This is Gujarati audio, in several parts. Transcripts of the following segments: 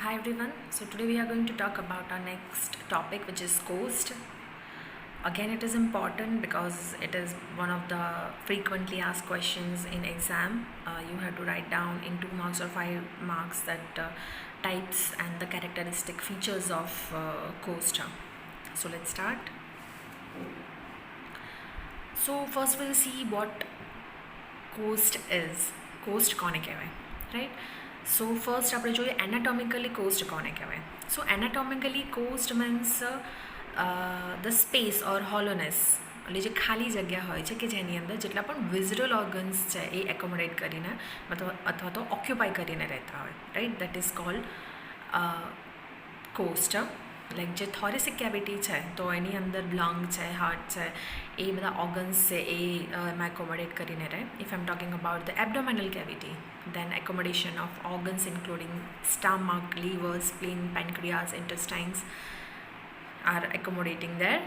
Hi everyone. So today we are going to talk about our next topic, which is coast. Again, it is important because it is one of the frequently asked questions in exam. You have to write down in 2 marks or 5 marks that types and the characteristic features of coast. So let's start. So first we'll see what cost is. Cost કોને કહેવાય, રાઈટ? સો ફર્સ્ટ આપણે જોઈએ એનાટોમિકલી કોસ્ટ કોને કહેવાય. સો એનાટોમિકલી કોસ્ટ મીન્સ ધ સ્પેસ ઓર હોલોનેસ, એટલે જે ખાલી જગ્યા હોય છે કે જેની અંદર જેટલા પણ વિઝરલ ઓર્ગન્સ છે એ એકોમોડેટ કરીને અથવા તો ઓક્યુપાય કરીને રહેતા હોય, right? That is cold cost. Like જે થોરેસિક કેવિટી છે તો એની અંદર લંગ છે, હાર્ટ છે, એ બધા ઓર્ગન્સ છે એ એમાં એકોમોડેટ કરીને રહે. If I am talking about the abdominal cavity, then accommodation of organs including stomach, liver, spleen, pancreas, intestines are accommodating there.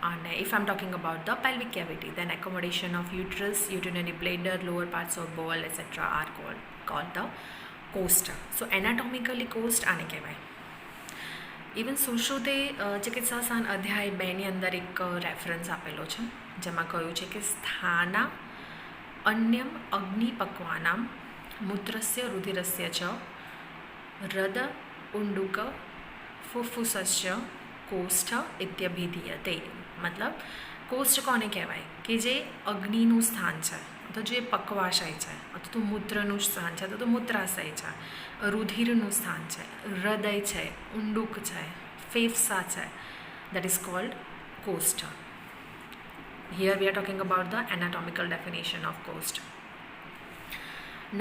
And if I'm talking about the pelvic cavity, then accommodation of uterus, urinary bladder, lower parts of bowel, etc. are called the coast. So anatomically coast આને કહેવાય. ઇવન સુશ્રુતે ચિકિત્સાસાન અધ્યાય 2ની અંદર એક રેફરન્સ આપેલો છે જેમાં કહ્યું છે કે સ્થાના અન્યમ અગ્નિપક્વાનામ મૂત્રસ્ય રુધિરસ્ય ચ હૃદ ઉંડુક ફુફુસસ્ય કોષ્ઠ ઇત્યભિધીયતે. મતલબ કોષ્ઠ કોને કહેવાય કે જે અગ્નિનું સ્થાન છે, અથવા જે પક્વાશય છે, અથવા તો મૂત્રનું સ્થાન છે, અથવા તો મૂત્રાશય છે, રુધિરનું સ્થાન છે, હૃદય છે, ઉંડુક છે, ફેફસા છે. દેટ ઇઝ કોલ્ડ કોષ્ઠ. Here we are talking about the anatomical definition of coast.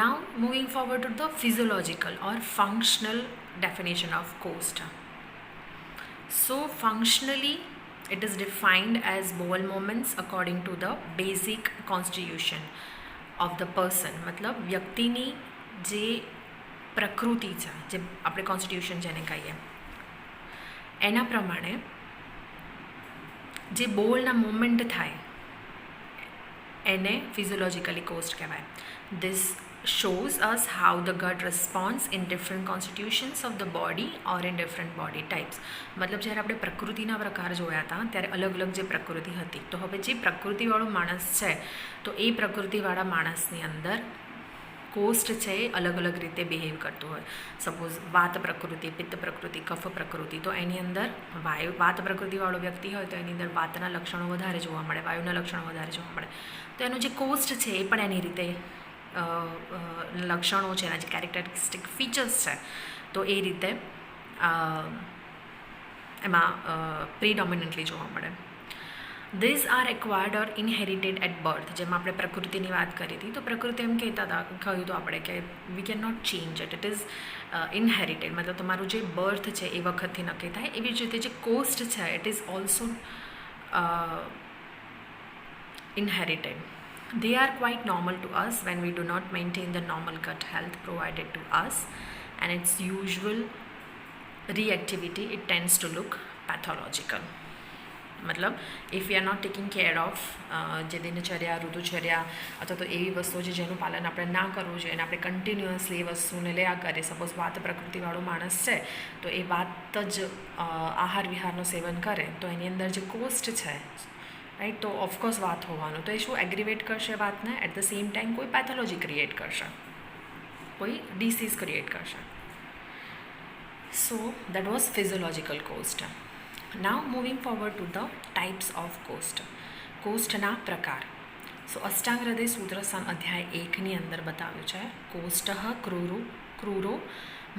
Now moving forward to the physiological or functional definition of coast. So functionally it is defined as bowel movements according to the basic constitution of the person. मतलब વ્યક્તિની જે પ્રકૃતિ છે, જે આપણે કોન્સ્ટિટ્યુશન જેને કહીએ એના પ્રમાણે જે બોલના મૂવમેન્ટ થાય એને ફિઝિયોલોજિકલી કોસ્ટ કહેવાય. This shows us how the gut responds in different constitutions of the body or in different body types. મતલબ જ્યારે આપણે પ્રકૃતિના પ્રકાર જોયા હતા ત્યારે અલગ અલગ જે પ્રકૃતિ હતી, તો હવે જે પ્રકૃતિવાળો માણસ છે તો એ પ્રકૃતિવાળા માણસની અંદર કોસ્ટ છે એ અલગ અલગ રીતે બિહેવ કરતું હોય. સપોઝ વાત પ્રકૃતિ, પિત્ત પ્રકૃતિ, કફ પ્રકૃતિ, તો એની અંદર વાત પ્રકૃતિવાળો વ્યક્તિ હોય તો એની અંદર વાતના લક્ષણો વધારે જોવા મળે, વાયુના લક્ષણો વધારે જોવા મળે. તો એનું જે કોસ્ટ છે એ પણ એની રીતે લક્ષણો છે, એના જે કેરેક્ટરિસ્ટિક ફીચર્સ છે તો એ રીતે એમાં પ્રીડોમિનન્ટલી જોવા મળે. These are acquired or inherited at birth. જેમાં આપણે પ્રકૃતિની વાત કરી હતી તો પ્રકૃતિ એમ કહેતા હતા, કહ્યું હતું આપણે કે we can not change it, it is inherited. મતલબ તમારું જે બર્થ છે એ વખતથી નક્કી થાય. એવી જ રીતે જે કોસ્ટ છે it is also inherited. They are quite normal to us when we do not maintain the normal gut health provided to us, and its usual reactivity, it tends to look pathological. મતલબ if we are not taking care of જે દિનચર્યા, ઋતુચર્યા અથવા તો એવી વસ્તુઓ છે જેનું પાલન આપણે ના કરવું જોઈએ અને આપણે કન્ટિન્યુઅસલી એ વસ્તુને લેવા કરીએ. સપોઝ વાત પ્રકૃતિવાળો માણસ છે તો એ વાત જ આહાર વિહારનું સેવન કરે તો એની અંદર જે કોસ્ટ છે, રાઈટ, તો ઓફકોર્સ વાત હોવાનું, તો એ શું એગ્રીવેટ કરશે વાતને, એટ ધ સેમ ટાઈમ કોઈ પેથોલોજી ક્રિએટ કરશે, કોઈ ડિસીઝ ક્રિએટ કરશે. સો દેટ વોઝ ફિઝિયોલોજિકલ કોસ્ટ. Now moving forward to the types of કોસ્ટ. કોસ્ટના પ્રકાર. સો અષ્ટાંગ હૃદય સૂત્રસાન અધ્યાય 1ની અંદર બતાવ્યું છે કોષ્ઠ ક્રૂરો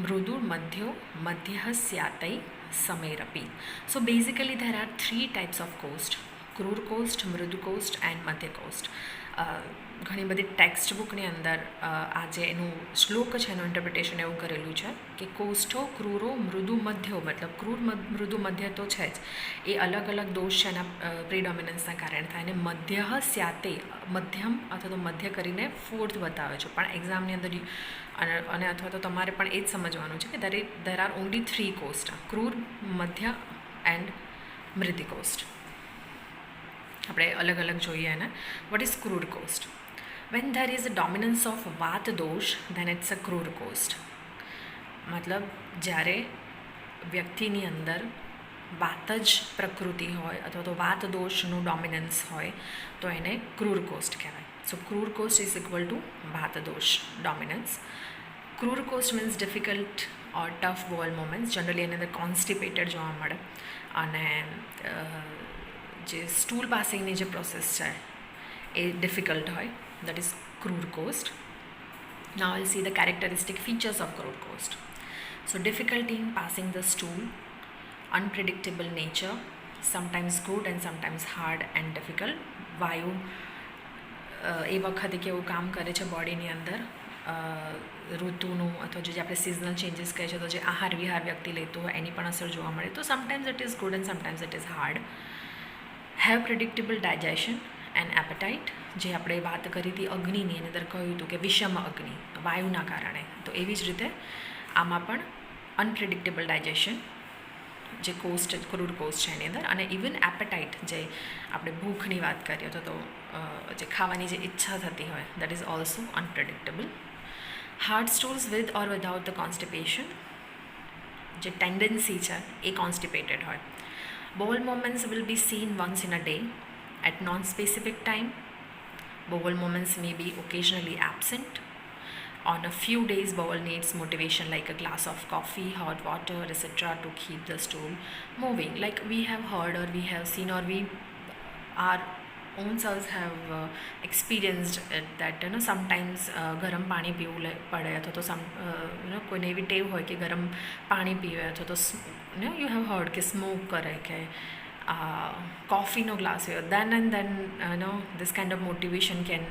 મૃદુ મધ્યો મધ્ય સ્યાતૈ સમેરપી. So basically there are 3 types of કોસ્ટ: ક્રૂર કોસ્ટ, મૃદુ કોસ્ટ એન્ડ મધ્ય કોસ્ટ. ઘણી બધી ટેક્સ્ટ બુકની અંદર આ જે એનું શ્લોક છે એનું ઇન્ટરપ્રિટેશન એવું કરેલું છે કે કોષ્ઠો ક્રૂરો મૃદુ મધ્યો, મતલબ ક્રૂર મૃદુ મધ્ય તો છે જ, એ અલગ અલગ દોષ છે એના પ્રીડોમિનન્સના કારણે થાય. અને મધ્ય સ્યાતે, મધ્યમ અથવા તો મધ્ય કરીને ફોર્થ બતાવે છે. પણ એક્ઝામની અંદર અને અથવા તો તમારે પણ એ જ સમજવાનું છે કે દેર આર ઓનલી 3 કોસ્ટ: ક્રૂર, મધ્ય એન્ડ મૃદુ કોસ્ટ. આપણે અલગ અલગ જોઈએ એને. વોટ ઇઝ ક્રૂર કોસ્ટ? When there is a dominance of Vata dosh, then it's a Krur coast. મતલબ જ્યારે વ્યક્તિની અંદર વાત જ પ્રકૃતિ હોય અથવા તો વાત દોષનું ડોમિનન્સ હોય તો એને ક્રૂર કોસ્ટ કહેવાય. સો ક્રૂર કોસ્ટ ઇઝ ઇક્વલ ટુ વાત દોષ ડોમિનન્સ. ક્રૂર કોસ્ટ મીન્સ ડિફિકલ્ટ ઓર ટફ બોલ મોમેન્ટ્સ. જનરલી એની અંદર કોન્સ્ટિપેટેડ જોવા મળે અને જે સ્ટૂલ પાસિંગની જે પ્રોસેસ છે એ ડિફિકલ્ટ હોય. દેટ ઇઝ ક્રૂર કોસ્ટ. Now I'll see the characteristic features of crude coast. So difficulty in passing the stool, unpredictable nature, sometimes good and sometimes hard and difficult. વાયુ એ વખતે કેવું કામ કરે છે બોડીની અંદર ઋતુનું અથવા જે આપણે સિઝનલ ચેન્જીસ કહે છે તો જે આહાર વિહાર વ્યક્તિ લેતું હોય એની પણ અસર જોવા મળે. તો sometimes it is good and sometimes it is hard. Have predictable digestion and appetite. જે આપણે વાત કરી હતી અગ્નિની એની અંદર કહ્યું હતું કે વિષમ અગ્નિ વાયુના કારણે, તો એવી જ રીતે આમાં પણ અનપ્રિડિક્ટેબલ ડાયજેશન જે કોસ્ટ ક્રૂડ કોસ્ટ છે એની અંદર, અને ઇવન એપેટાઇટ જે આપણે ભૂખની વાત કરીએ તો જે ખાવાની જે ઈચ્છા થતી હોય that is also unpredictable. Hard stools with or without the constipation. જે ટેન્ડન્સી છે એ કોન્સ્ટિપેટેડ હોય. Bowel movements will be seen once in a day at non-specific time. Bowel moments may be occasionally absent. On a few days, bowel needs motivation like a glass of coffee, hot water, etc. to keep the stool moving. Like we have heard or we have seen or we our own selves have experienced it that sometimes ગરમ પાણી પીવું પડે અથવા તો કોઈને એવી ટેવ હોય કે ગરમ પાણી પીવે અથવા તો યુ હેવ હર્ડ કે સ્મોક કરે કે coffee glass here, then and then this kind of motivation can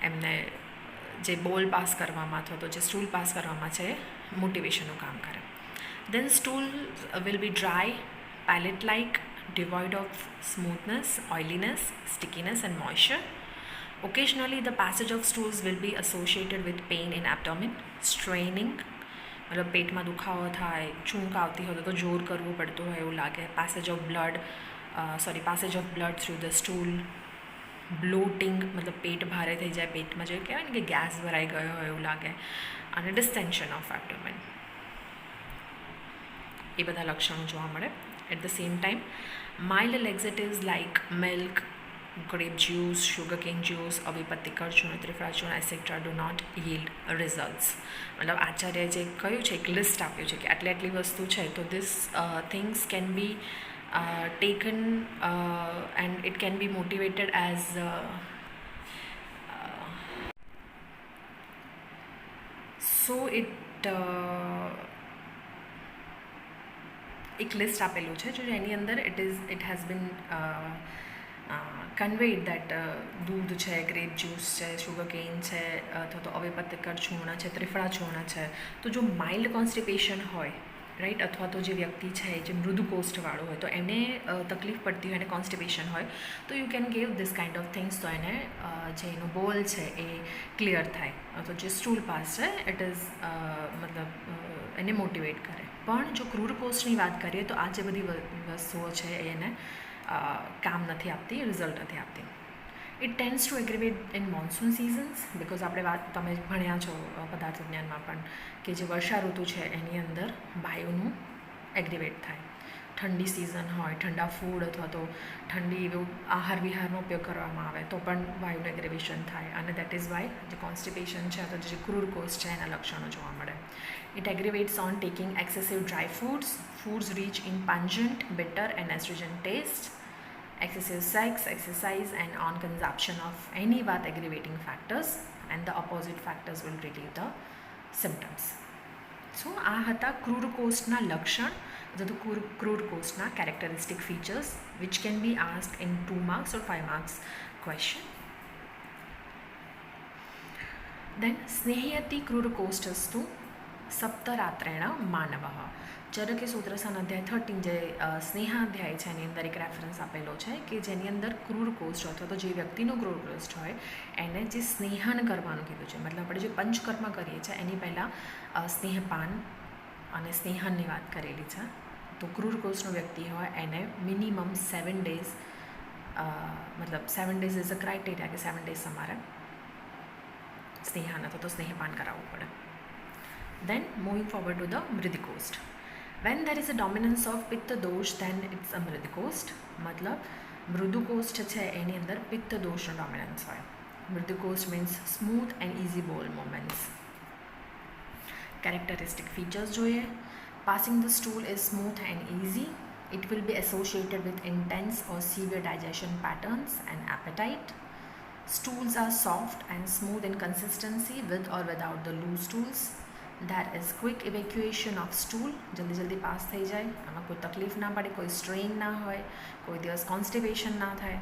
એમને જે બોલ પાસ કરવામાં અથવા તો જે સ્ટૂલ પાસ કરવામાં છે મોટિવેશનનું કામ કરે. Then stool will be dry, palate like, devoid of smoothness, oiliness, stickiness and moisture. Occasionally the passage of stools will be associated with pain in abdomen, straining, મતલબ પેટમાં દુખાવો થાય, ચૂંક આવતી હોય તો જોર કરવું પડતું હોય એવું લાગે. Passage of blood through the stool. Bloating મતલબ પેટ ભારે થઈ જાય, પેટમાં જે કહેવાય ને કે ગેસ ભરાઈ ગયો હોય એવું લાગે. અને ડિસ્ટેન્શન ઓફ એબ્ડોમેન. એ બધા લક્ષણો જોવા મળે. At the same time mild laxatives like milk, grape juice, sugarcane juice, અવિપત્તિકર ચૂર્ણ, ત્રિફળા ચૂર્ણ etcetera do not yield results. મતલબ આચાર્ય જે કહ્યું છે એક લિસ્ટ આપ્યું છે કે આટલી આટલી વસ્તુ છે તો this things can be taken and it can be motivated as so it એક લિસ્ટ આપેલું છે જો એની અંદર ઇટ હેઝ બીન કન્વેડ દેટ દૂધ છે, ગ્રેપ જ્યુસ છે, શુગર કેન છે અથવા તો અવિપત્તિકર ચૂર્ણ છે, ત્રિફળા ચૂર્ણ છે. તો જો માઇલ્ડ કોન્સ્ટિપેશન હોય રાઈટ અથવા તો જે વ્યક્તિ છે જે મૃદુ કોસ્ટવાળું હોય તો એને તકલીફ પડતી હોય એને કોન્સ્ટિપેશન હોય તો you can give this kind of things. તો એને જે એનો બોલ છે એ ક્લિયર થાય અથવા જે સ્ટૂલ પાસ છે ઇટ ઇઝ મતલબ એને મોટિવેટ કરે. પણ જો ક્રૂર કોસ્ટની વાત કરીએ તો આ જે બધી વસ્તુઓ છે એને કામ નથી આપતી, રિઝલ્ટ નથી આપતી. It tends to aggravate in monsoon seasons because આપણે વાત તમે ભણ્યા છો પદાર્થ વિજ્ઞાનમાં પણ કે જે વર્ષા ઋતુ છે એની અંદર વાયુનું એગ્રીવેટ થાય. ઠંડી સિઝન હોય, ઠંડા ફૂડ અથવા તો ઠંડી એવું આહાર વિહારનો ઉપયોગ કરવામાં આવે તો પણ વાયુનું એગ્રીવેશન થાય અને દેટ ઇઝ વાય જે કોન્સ્ટિપેશન છે અથવા જે ક્રૂર કોસ્ટ છે એના લક્ષણો જોવા મળે. It aggravates on taking excessive dry foods, foods rich in pungent, bitter and astringent taste, excessive sex, exercise and on consumption of any bath aggravating factors, and the opposite factors will relieve the symptoms. So આ હતા ક્રૂર કોસ્ટના લક્ષણ અથવા તો ક્રૂર કોસ્ટના characteristic features which can be asked in 2 marks or 5 marks question. Then સ્નેહયતિ ક્રૂર કોસ્ટસ્તુ સપ્તરાત્રેણ માનવઃ. ચરકે સૂત્રસન અધ્યાય 13 જે સ્નેહાધ્યાય છે એની અંદર એક રેફરન્સ આપેલો છે કે જેની અંદર ક્રૂર કોસ્ટ અથવા તો જે વ્યક્તિનો ક્રૂર કોસ્ટ હોય એને જે સ્નેહન કરવાનું કીધું છે. મતલબ આપણે જે પંચકર્મ કરીએ છીએ એની પહેલાં સ્નેહપાન અને સ્નેહનની વાત કરેલી છે. તો ક્રૂર કોસ્ટનો વ્યક્તિ હોય એને મિનિમમ 7 days મતલબ 7 days ઇઝ અ ક્રાઇટેરિયા કે 7 days તમારે સ્નેહાન અથવા તો સ્નેહપાન કરાવવું પડે. Then moving forward to the મૃદકોષ્ઠ. When there is a dominance of પિત્ત દોષ then it's a મૃદકોષ્ઠ. મતલબ મૃદુકોષ્ઠ છે એની અંદર પિત્ત દોષનો ડોમિનન્સ હોય. મૃદુકોષ્ઠ મીન્સ સ્મૂથ એન્ડ ઇઝી બોલ મોમેન્ટ્સ. Characteristic features જોઈએ. Passing the stool is smooth and easy. It will be associated with intense or severe digestion patterns and appetite. Stools are soft and smooth in consistency with or without the loose stools. There is quick evacuation of stool. જલ્દી જલ્દી પાસ થઈ જાય, આમાં કોઈ તકલીફ ના પડે, કોઈ સ્ટ્રેઇન ના હોય, કોઈ દિવસ કોન્સ્ટિપેશન ના થાય.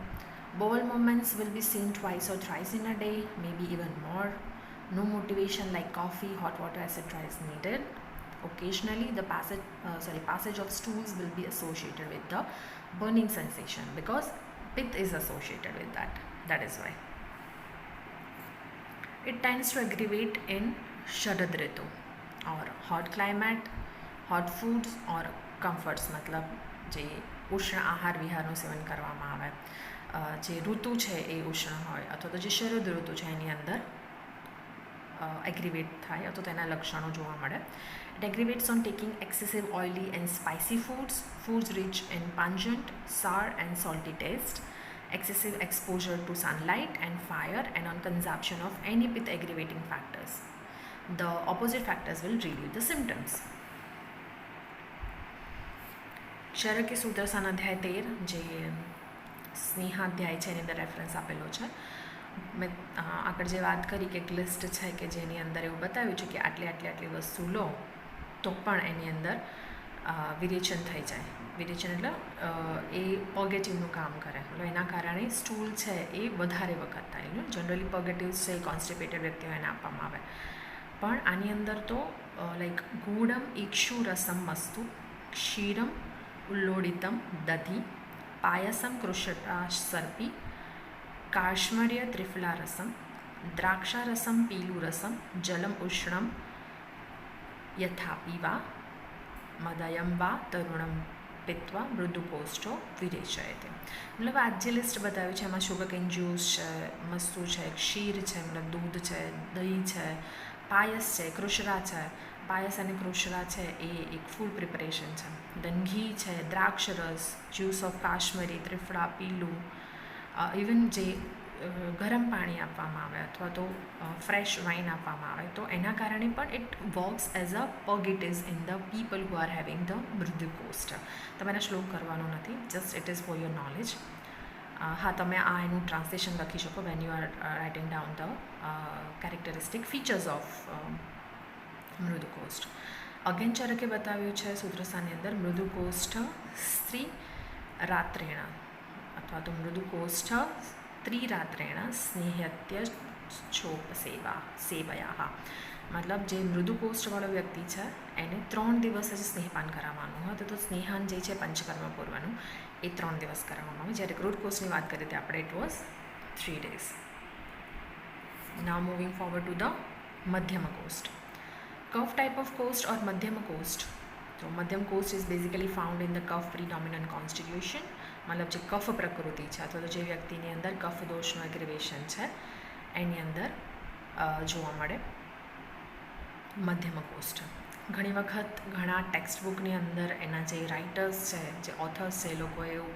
Bowel movements will be seen twice or thrice in a day, maybe even more. No motivation like coffee, hot water, etc. is needed. Occasionally, the passage of stools will be associated with the burning sensation because pith is associated with that. That is why. It tends to aggravate in शरद ऋतु और हॉट क्लाइमेट, हॉट फूड्स और कम्फर्ट्स मतलब જે ઉષ્ણ આહાર વિહારનું સેવન કરવામાં આવે, જે ઋતુ છે એ ઉષ્ણ હોય અથવા તો જે શરદ ઋતુ છે એની અંદર એગ્રીવેટ થાય અથવા તો એના લક્ષણો જોવા મળે. It aggravates on taking excessive oily and spicy foods rich in pungent, sour and salty taste, excessive exposure to sunlight and fire, and on consumption of any pith aggravating factors. The opposite factors will relieve the symptoms. શરકે Sudarshan અધ્યાય 13 જે સ્નેહાધ્યાય છે એની અંદર રેફરન્સ આપેલો છે. મેં આગળ જે વાત કરી કે એક લિસ્ટ છે કે જેની અંદર એવું બતાવ્યું છે કે આટલી વસ્તુ લો તો પણ એની અંદર વિરેચન થઈ જાય. વિરેચન એટલે એ પર્ગેટિવનું કામ કરે, એટલે એના કારણે સ્ટૂલ છે એ વધારે વખત થાય. જનરલી પર્ગેટિવ્સ છે એ કોન્સ્ટિપેટેડ વ્યક્તિઓને આપવામાં આવે, પણ આની અંદર તો લાઈક ગૂઢમ ઇક્ષુ રસમ મસ્તુ, ક્ષીરમ ઉલ્લોડિતમ દધી, પાયસમ કૃષટા સર્પી, કાશ્મર્ય ત્રિફલા રસમ, દ્રાક્ષા રસમ પીલું રસમ, જલમ ઉષ્ણમ યથા પીવા, મદયમ વા તરુણમ પિત્વા મૃદુકોષ્ઠો વિરેચયતે. મતલબ આ જે લિસ્ટ બતાવ્યું છે એમાં શુગરકેન જ્યુસ છે, મસ્તુ છે, ક્ષીર છે મતલબ દૂધ છે, દહીં છે, પાયસ છે, કૃષરા છે. પાયસ અને કૃષરા છે એ એક ફૂડ પ્રિપરેશન છે. દેન ઘી છે, દ્રાક્ષ રસ, જ્યુસ ઓફ કાશ્મીરી, ત્રિફળા, પીલું, ઇવન જે ગરમ પાણી આપવામાં આવે અથવા તો ફ્રેશ વાઇન આપવામાં આવે તો એના કારણે પણ it works as a purgatives in the people who are having the મૃદુકોષ્ઠ. તમારે શ્લોક કરવાનો નથી, just it is for your knowledge. હા, તમે આ એનું ટ્રાન્સલેશન લખી શકો when you are writing down the characteristic features of મૃદુકોષ્ઠ. અગેન ચરકે બતાવ્યું છે સૂત્રસ્થાનની અંદર મૃદુકોષ્ઠ સ્ત્રી રાત્રેણ અથવા તો મૃદુકોષ્ઠ ત્રિરાત્રેણ સ્નેહત્ય છોપ સેવયા. મતલબ જે મૃદુકોષ્ઠવાળો વ્યક્તિ છે એને 3 દિવસ જ સ્નેહપાન કરાવવાનું હોય તો સ્નેહાન જે છે પંચકર્મ પૂર્વનું એ 3 દિવસ કરાવવામાં આવે. જ્યારે ક્રૂડકોષ્ઠની વાત કરીએ તો આપણે it was 3 days. Now moving forward to the મધ્યમ કોષ્ઠ. કફ ટાઈપ ઓફ કોષ્ઠ ઓર મધ્યમ કોષ્ઠ. તો મધ્યમ કોષ્ઠ is basically found in the કફ પ્રીડોમિનન્ટ કોન્સ્ટિટ્યુશન. મતલબ જે કફ પ્રકૃતિ છે અથવા તો જે વ્યક્તિની અંદર કફ દોષનું એગ્રીવેશન છે એની અંદર જોવા મળે મધ્યમ કોષ્ઠ. ઘણી વખત ઘણા ટેક્સ્ટ બુકની અંદર એના જે રાઇટર્સ છે, જે ઓથર્સ છે, એ લોકોએ એવું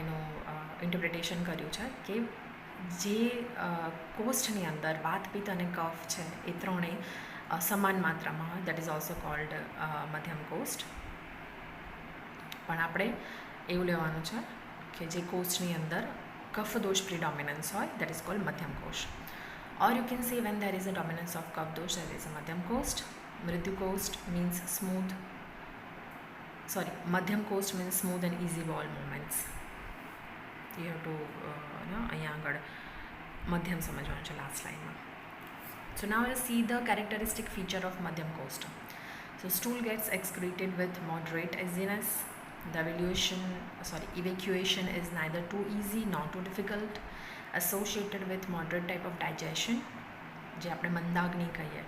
એનું ઇન્ટરપ્રિટેશન કર્યું છે કે જે કોષ્ઠની અંદર વાત, પિત્ત અને કફ છે એ ત્રણેય સમાન માત્રામાં હોય, દેટ ઇઝ ઓલ્સો કોલ્ડ મધ્યમ કોષ્ઠ. પણ આપણે એવું લેવાનું છે કે જે કોષ્ઠની અંદર કફ દોષ પ્રિડોમિનન્સ હોય દેટ ઇઝ કોલ્ડ મધ્યમ કોષ્ઠ. Or you can say when there is a dominance of Kapha dosha, there is a Madhyam Kost. Mridu Kost means smooth. Madhyam Kost means smooth and easy bowel movements. You have to અહીંયા આગળ મધ્યમ સમજવાનું છે લાસ્ટ લાઇનમાં. So now we'll see the characteristic feature of Madhyam Kost. So stool gets excreted with moderate easiness. The evacuation is neither too easy nor too difficult. Associated with moderate type of digestion, જે આપણે મંદાગ્નિ કહીએ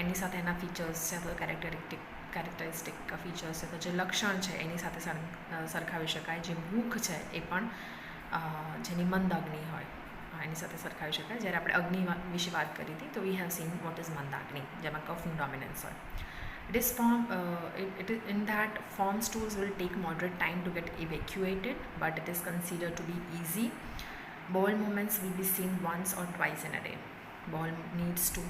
એની સાથે એના ફીચર્સ છે, તો કેરેક્ટરિસ્ટિક ફીચર્સ છે, તો જે લક્ષણ છે એની સાથે સરખાવી શકાય. જે ભૂખ છે એ પણ જેની મંદાગ્નિ હોય એની સાથે સરખાવી શકાય. જ્યારે આપણે અગ્નિ વિશે વાત કરી હતી તો we have seen what is મંદાગ્નિ, જેમાં કફનું ડોમિનન્સ હોય. It is in that form stools will take moderate time to get evacuated, but it is considered to be easy. Bowel movements will be seen once or twice in a day. Bowel needs to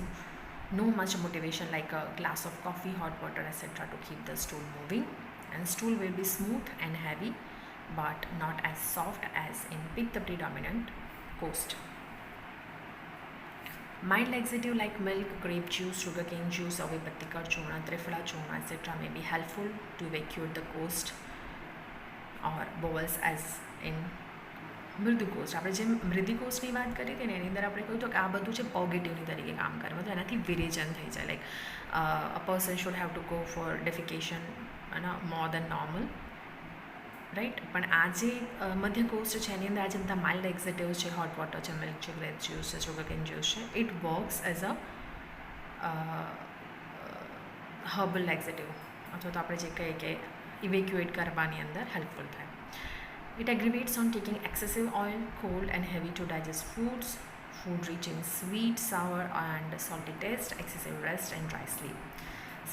no much motivation like a glass of coffee, hot water, etc. to keep the stool moving. And stool will be smooth and heavy, but not as soft as in pitta predominant coast. Mild laxative like milk, grape juice, sugarcane juice, avipattikar churna, trifla churna, etc. may be helpful to evacuate the coast or bowels as in મૃદુ કોસ્ટ. આપણે જેમ મૃદુ કોસ્ટની વાત કરી હતી ને એની અંદર આપણે કહ્યું તો કે આ બધું છે પોગેટિવની તરીકે કામ કરે, મતલબ એનાથી વિરેચન થઈ જાય. Like a person should have to go for defecation more than normal, right. પણ આ જે મધ્ય કોસ્ટ છે એની અંદર આ જે બધા માઇલ્ડ એક્ઝેટિવ છે, હોટ વોટર છે, મિલ્ક છે, ગ્રેપ જ્યુસ છે, સુગરકેન જ્યુસ છે, it works as a herbal laxative, અથવા તો આપણે જે કહીએ કે ઇવેક્યુએટ કરવાની અંદર હેલ્પફુલ થાય. It aggravates on taking excessive oil, cold and heavy to digest foods, food rich in sweet, sour and salty taste, excessive rest and dry sleep,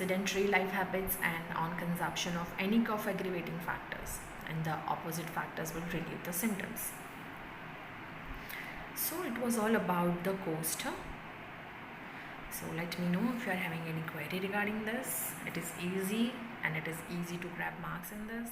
sedentary life habits and on consumption of any cough aggravating factors, and the opposite factors will relieve the symptoms. So it was all about the coast. So let me know if you are having any query regarding this. It is easy and it is easy to grab marks in this.